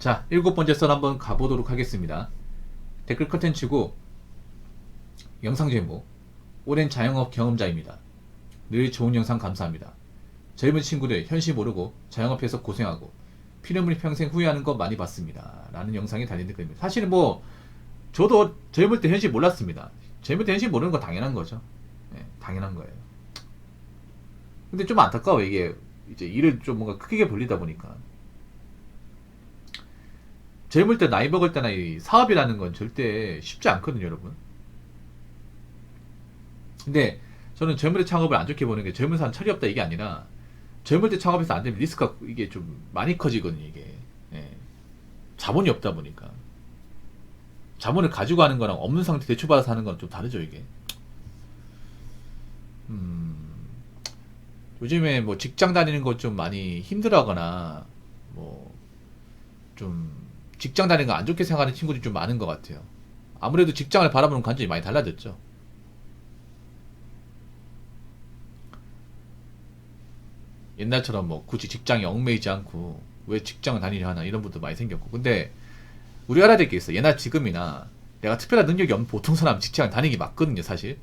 자, 7번째 썰 한번 가보도록 하겠습니다. 댓글 컨텐츠고 영상 제목: 오랜 자영업 경험자입니다. 늘 좋은 영상 감사합니다. 젊은 친구들 현실 모르고 자영업해서 고생하고 피눈물이 평생 후회하는 거 많이 봤습니다. 라는 영상이 달린 댓글입니다. 사실은 뭐 저도 젊을 때 현실 몰랐습니다. 젊을 때 현실 모르는 거 당연한 거죠. 네, 당연한 거예요. 근데 좀 안타까워. 이게 이제 일을 좀 뭔가 크게 벌리다 보니까 젊을 때 나이 먹을 때나 이 사업이라는 건 절대 쉽지 않거든요, 여러분. 근데 저는 젊을 때 창업을 안 좋게 보는 게 젊은 사람 철이 없다 이게 아니라 젊을 때 창업해서 안 되면 리스크가 이게 좀 많이 커지거든요, 이게. 예. 자본이 없다 보니까. 자본을 가지고 하는 거랑 없는 상태 대출받아서 하는 건 좀 다르죠, 이게. 요즘에 뭐 직장 다니는 거 좀 많이 힘들어하거나 뭐 좀 직장 다니는 거 안 좋게 생각하는 친구들이 좀 많은 것 같아요. 아무래도 직장을 바라보는 관점이 많이 달라졌죠. 옛날처럼 뭐 굳이 직장에 얽매이지 않고 왜 직장을 다니려 하나 이런 분도 많이 생겼고. 근데 우리가 알아야 될 게 있어. 옛날 지금이나 내가 특별한 능력이 없는 보통 사람 직장을 다니기 맞거든요, 사실.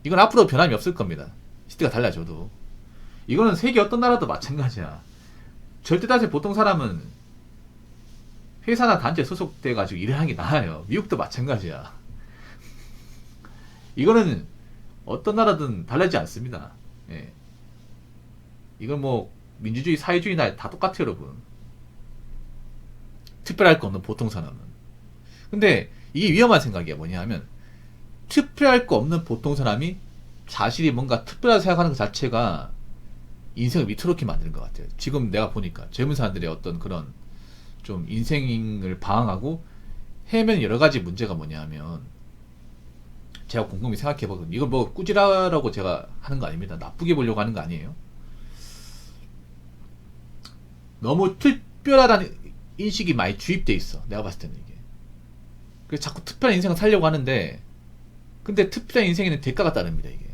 이건 앞으로 변함이 없을 겁니다. 시대가 달라져도. 이거는 세계 어떤 나라도 마찬가지야. 절대 다수 보통 사람은 회사나 단체에 소속돼가지고 일을 하는 게 나아요. 미국도 마찬가지야. 이거는 어떤 나라든 달라지지 않습니다. 예. 이건 뭐 민주주의, 사회주의나 다 똑같아요, 여러분. 특별할 거 없는 보통 사람은. 근데 이게 위험한 생각이야. 뭐냐 하면 특별할 거 없는 보통 사람이 자신이 뭔가 특별하다 생각하는 것 자체가 인생을 위태롭게 만드는 것 같아요. 지금 내가 보니까 젊은 사람들의 어떤 그런 좀 인생을 방황하고 헤매는 여러 가지 문제가 뭐냐 하면, 제가 곰곰이 생각해보거든요. 이걸 뭐 꾸지라라고 제가 하는 거 아닙니다. 나쁘게 보려고 하는 거 아니에요. 너무 특별하다는 인식이 많이 주입돼 있어. 내가 봤을 때는 이게. 그래서 자꾸 특별한 인생을 살려고 하는데, 근데 특별한 인생에는 대가가 따릅니다. 이게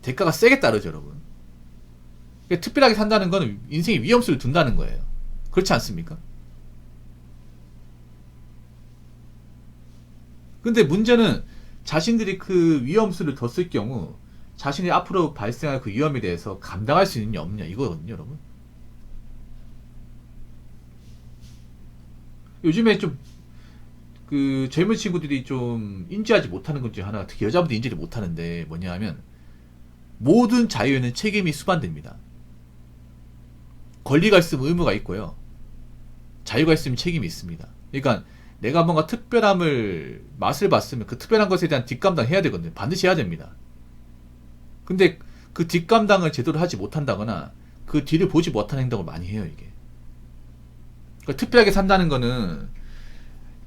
대가가 세게 따르죠, 여러분. 그러니까 특별하게 산다는 건 인생에 위험수를 둔다는 거예요. 그렇지 않습니까? 근데 문제는 자신들이 그 위험수를 뒀을 경우 자신이 앞으로 발생할 그 위험에 대해서 감당할 수 있느냐 없느냐 이거거든요, 여러분. 요즘에 좀 그 젊은 친구들이 좀 인지하지 못하는 것 중에 하나가, 특히 여자분들이 인지를 못하는데 뭐냐 하면, 모든 자유에는 책임이 수반됩니다. 권리가 있으면 의무가 있고요, 자유가 있으면 책임이 있습니다. 그러니까 내가 뭔가 특별함을 맛을 봤으면 그 특별한 것에 대한 뒷감당 해야 되거든요. 반드시 해야 됩니다. 근데 그 뒷감당을 제대로 하지 못한다거나 그 뒤를 보지 못하는 행동을 많이 해요, 이게. 그러니까 특별하게 산다는 거는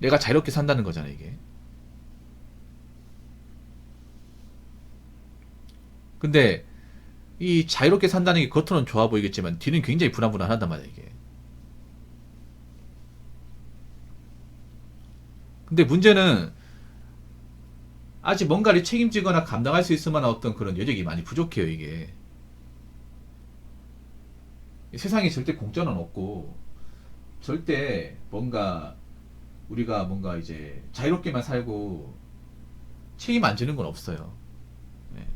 내가 자유롭게 산다는 거잖아요, 이게. 근데 이 자유롭게 산다는 게 겉으로는 좋아 보이겠지만 뒤는 굉장히 불안불안하단 말이야, 이게. 근데 문제는 아직 뭔가를 책임지거나 감당할 수 있을 만한 어떤 그런 여력이 많이 부족해요, 이게. 세상에 절대 공짜는 없고, 절대 뭔가 우리가 뭔가 이제 자유롭게만 살고 책임 안 지는 건 없어요. 네.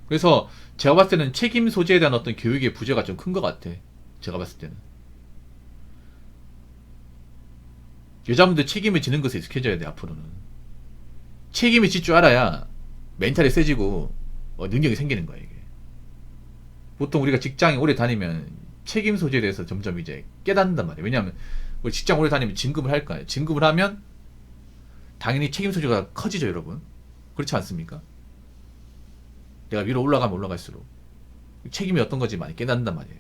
그래서 제가 봤을 때는 책임 소재에 대한 어떤 교육의 부재가 좀 큰 것 같아. 제가 봤을 때는. 여자분들 책임을 지는 것에 익숙해져야 돼, 앞으로는. 책임을 질 줄 알아야 멘탈이 세지고 능력이 생기는 거야, 이게. 보통 우리가 직장에 오래 다니면 책임 소재에 대해서 점점 이제 깨닫는단 말이에요. 왜냐하면 우리 직장 오래 다니면 진급을 할 거예요. 진급을 하면 당연히 책임 소재가 커지죠, 여러분. 그렇지 않습니까? 내가 위로 올라가면 올라갈수록 책임이 어떤 건지 많이 깨닫는단 말이에요.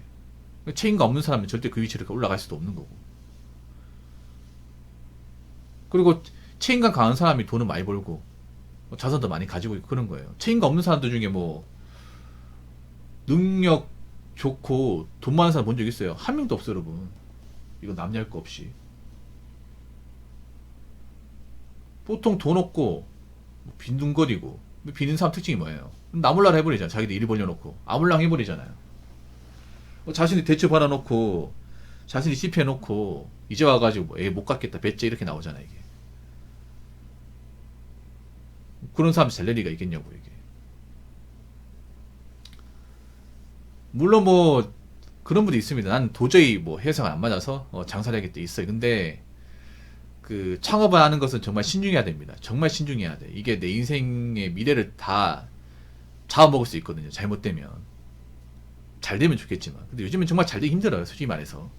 책임감 없는 사람은 절대 그 위치로 올라갈 수도 없는 거고. 그리고 책임감 강한 사람이 돈을 많이 벌고 자산도 많이 가지고 있고 그런 거예요. 책임감 없는 사람들 중에 뭐 능력 좋고 돈 많은 사람 본 적 있어요? 한 명도 없어요, 여러분. 이거 남녀 할 거 없이. 보통 돈 없고 빈둥거리고, 비는 사람 특징이 뭐예요? 나몰라라 해버리잖아. 자기들 일 벌려놓고 아물랑 해버리잖아요. 자신이 대출 받아놓고 자신이 CP 해놓고 이제 와가지고 뭐, 못 갚겠다 배째 이렇게 나오잖아 이게. 그런 사람 잘 낼 리가 있겠냐고 이게. 물론 뭐 그런 분도 있습니다. 난 도저히 뭐 회사가 안 맞아서 장사를 하겠다 있어요. 근데 그 창업을 하는 것은 정말 신중해야 됩니다. 정말 신중해야 돼. 이게 내 인생의 미래를 다 잡아먹을 수 있거든요. 잘못되면. 잘 되면 좋겠지만. 근데 요즘은 정말 잘 되기 힘들어요. 솔직히 말해서.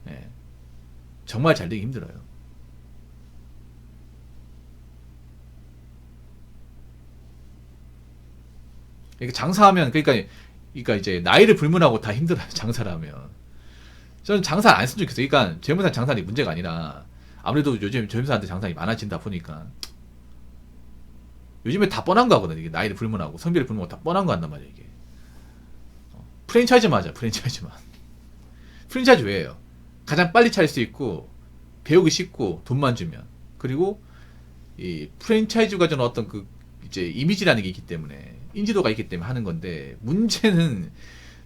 네. 정말 잘 되기 힘들어요. 이게 장사하면 그러니까 이제 나이를 불문하고 다 힘들어요. 장사를 하면. 저는 장사 안 했으면 좋겠어요. 그러니까 젊은 사람 장사는 문제가 아니라 아무래도 요즘 젊은 사람들 장사가 많아진다 보니까 요즘에 다 뻔한 거거든요. 이게 나이를 불문하고 성별을 불문하고 다 뻔한 거 한단 말이에요. 이게 프랜차이즈 맞아. 프랜차이즈만. 프랜차이즈 왜예요? 가장 빨리 차릴 수 있고 배우기 쉽고 돈만 주면. 그리고 이 프랜차이즈가 주는 어떤 그 이제 이미지라는 게 있기 때문에 인지도가 있기 때문에 하는 건데 문제는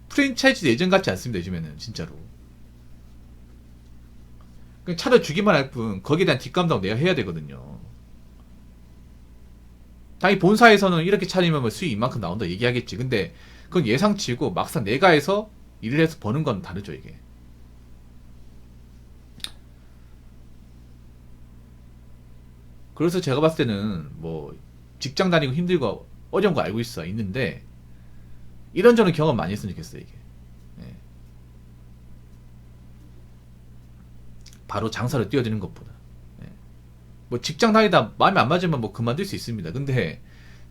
프랜차이즈 예전 같지 않습니다. 요즘에는 진짜로. 그냥 차를 주기만 할 뿐 거기에 대한 뒷감당 내가 해야 되거든요. 당연히 본사에서는 이렇게 차리면 뭐 수익 이만큼 나온다 얘기하겠지. 근데 그건 예상치고 막상 내가 해서 일을 해서 버는 건 다르죠 이게. 그래서 제가 봤을 때는 뭐 직장 다니고 힘들고 어려운 거 알고 있는데 이런저런 경험 많이 했으면 좋겠어요 이게. 예. 바로 장사를 뛰어드는 것보다. 예. 뭐 직장 다니다 마음에 안 맞으면 뭐 그만둘 수 있습니다. 근데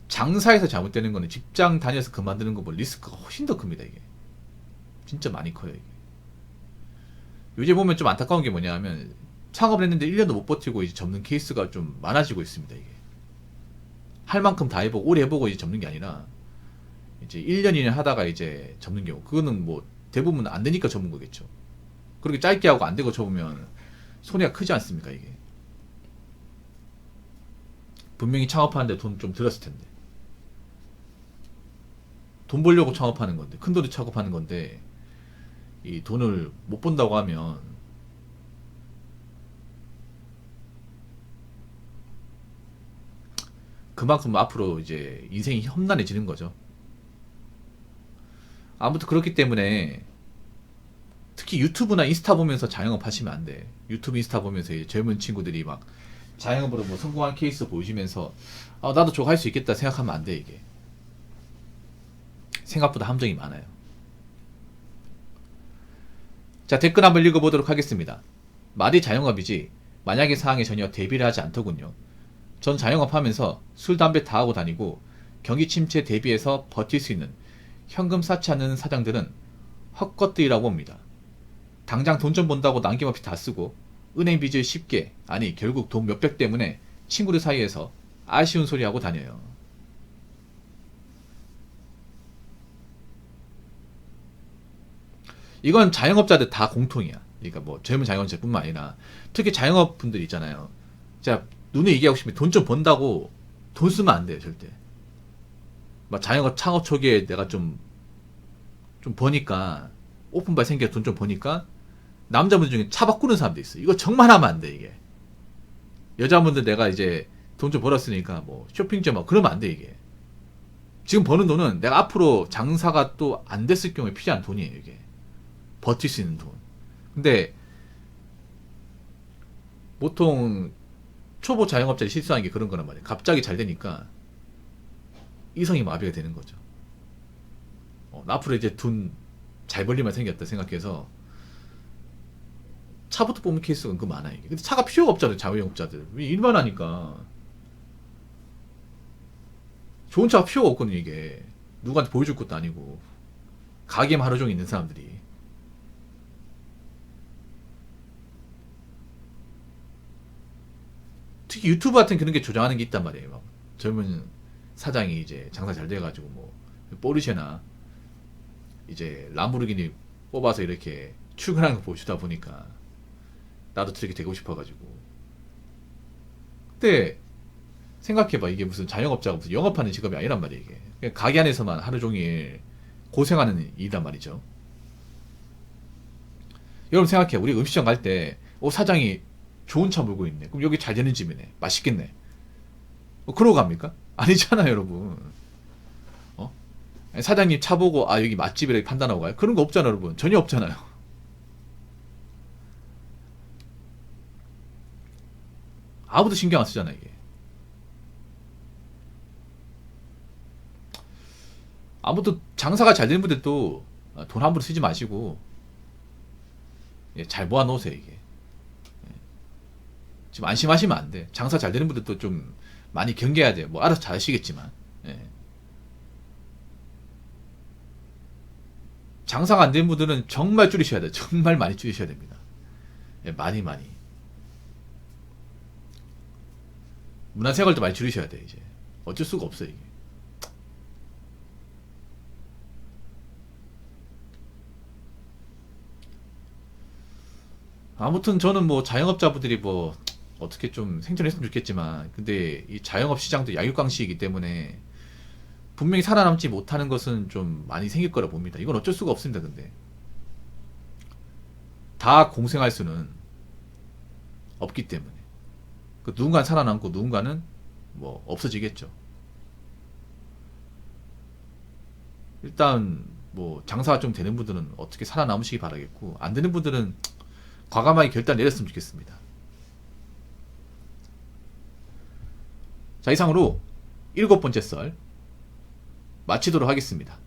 장사에서 잘못되는 거는 직장 다녀서 그만두는 거 뭐 리스크가 훨씬 더 큽니다 이게. 진짜 많이 커요 이게. 요즘 보면 좀 안타까운 게 뭐냐 하면 창업을 했는데 1년도 못 버티고 이제 접는 케이스가 좀 많아지고 있습니다 이게. 할 만큼 다 해보고 오래 해보고 이제 접는 게 아니라 이제 1년 2년 하다가 이제 접는 경우. 그거는 뭐 대부분 안 되니까 접은 거겠죠. 그렇게 짧게 하고 안 되고 접으면 손해가 크지 않습니까 이게. 분명히 창업하는데 돈 좀 들었을 텐데. 돈 벌려고 창업하는 건데 큰 돈을 창업하는 건데 이 돈을 못 번다고 하면 그만큼 앞으로 이제 인생이 험난해지는 거죠. 아무튼 그렇기 때문에 특히 유튜브나 인스타 보면서 자영업 하시면 안 돼. 유튜브 인스타 보면서 이제 젊은 친구들이 막 자영업으로 뭐 성공한 케이스 보여주면서 나도 저거 할 수 있겠다 생각하면 안 돼 이게. 생각보다 함정이 많아요. 자, 댓글 한번 읽어보도록 하겠습니다. 말이 자영업이지 만약의 사항에 전혀 대비를 하지 않더군요. 전 자영업 하면서 술, 담배 다 하고 다니고 경기 침체 대비해서 버틸 수 있는 현금 쌓지 않는 사장들은 헛것들이라고 봅니다. 당장 돈 좀 번다고 남김없이 다 쓰고 은행 빚을 쉽게, 아니 결국 돈 몇백 때문에 친구들 사이에서 아쉬운 소리 하고 다녀요. 이건 자영업자들 다 공통이야. 그러니까 뭐 젊은 자영업자뿐만 아니라 특히 자영업 분들 있잖아요. 제가 눈에 얘기하고 싶으면 돈 좀 번다고 돈 쓰면 안 돼요 절대. 막 자영업 창업 초기에 내가 좀 버니까 오픈바 생겨 돈 좀 버니까 남자분들 중에 차 바꾸는 사람도 있어. 이거 정말 하면 안 돼 이게. 여자분들 내가 이제 돈 좀 벌었으니까 뭐 쇼핑 좀 하고 그러면 안 돼 이게. 지금 버는 돈은 내가 앞으로 장사가 또 안 됐을 경우에 필요한 돈이에요 이게. 버틸 수 있는 돈. 근데 보통 초보 자영업자들이 실수하는 게 그런 거란 말이에요. 갑자기 잘 되니까 이성이 마비가 되는 거죠. 앞으로 이제 돈 잘 벌리만 생겼다 생각해서 차부터 뽑는 케이스가 은근 많아요. 이게. 근데 차가 필요가 없잖아요. 자영업자들. 일만 하니까. 좋은 차가 필요가 없거든요. 이게. 누구한테 보여줄 것도 아니고. 가게만 하루 종일 있는 사람들이. 특히 유튜브 같은 그런 게 조장하는 게 있단 말이에요. 막 젊은 사장이 이제 장사 잘 돼가지고 뭐 포르쉐나 이제 람보르기니 뽑아서 이렇게 출근하는 거 보여주다 보니까 나도 저렇게 되고 싶어가지고. 근데 생각해봐. 이게 무슨 자영업자가 무슨 영업하는 직업이 아니란 말이야 이게. 그냥 가게 안에서만 하루 종일 고생하는 일이란 말이죠. 여러분 생각해. 우리 음식점 갈 때 사장이 좋은 차 몰고 있네. 그럼 여기 잘 되는 집이네. 맛있겠네. 그러고 갑니까? 아니잖아요 여러분. 어? 사장님 차 보고 여기 맛집이라고 판단하고 가요? 그런 거 없잖아요 여러분. 전혀 없잖아요. 아무도 신경 안 쓰잖아 이게. 아무도 장사가 잘 되는 분들도 돈 함부로 쓰지 마시고 잘 모아 놓으세요 이게. 지금 안심하시면 안 돼. 장사 잘 되는 분들도 좀 많이 경계해야 돼요. 뭐 알아서 잘 하시겠지만. 예. 장사가 안 되는 분들은 정말 줄이셔야 돼요. 정말 많이 줄이셔야 됩니다. 예, 많이 많이. 문화생활도 많이 줄이셔야 돼 이제. 어쩔 수가 없어요 이게. 아무튼 저는 뭐 자영업자분들이 뭐 어떻게 좀 생존했으면 좋겠지만, 근데 이 자영업 시장도 약육강식이기 때문에 분명히 살아남지 못하는 것은 좀 많이 생길 거라 봅니다. 이건 어쩔 수가 없습니다. 근데 다 공생할 수는 없기 때문에 누군가는 살아남고 누군가는 뭐 없어지겠죠. 일단 뭐 장사가 좀 되는 분들은 어떻게 살아남으시기 바라겠고, 안 되는 분들은 과감하게 결단 내렸으면 좋겠습니다. 자, 이상으로 7번째 썰 마치도록 하겠습니다.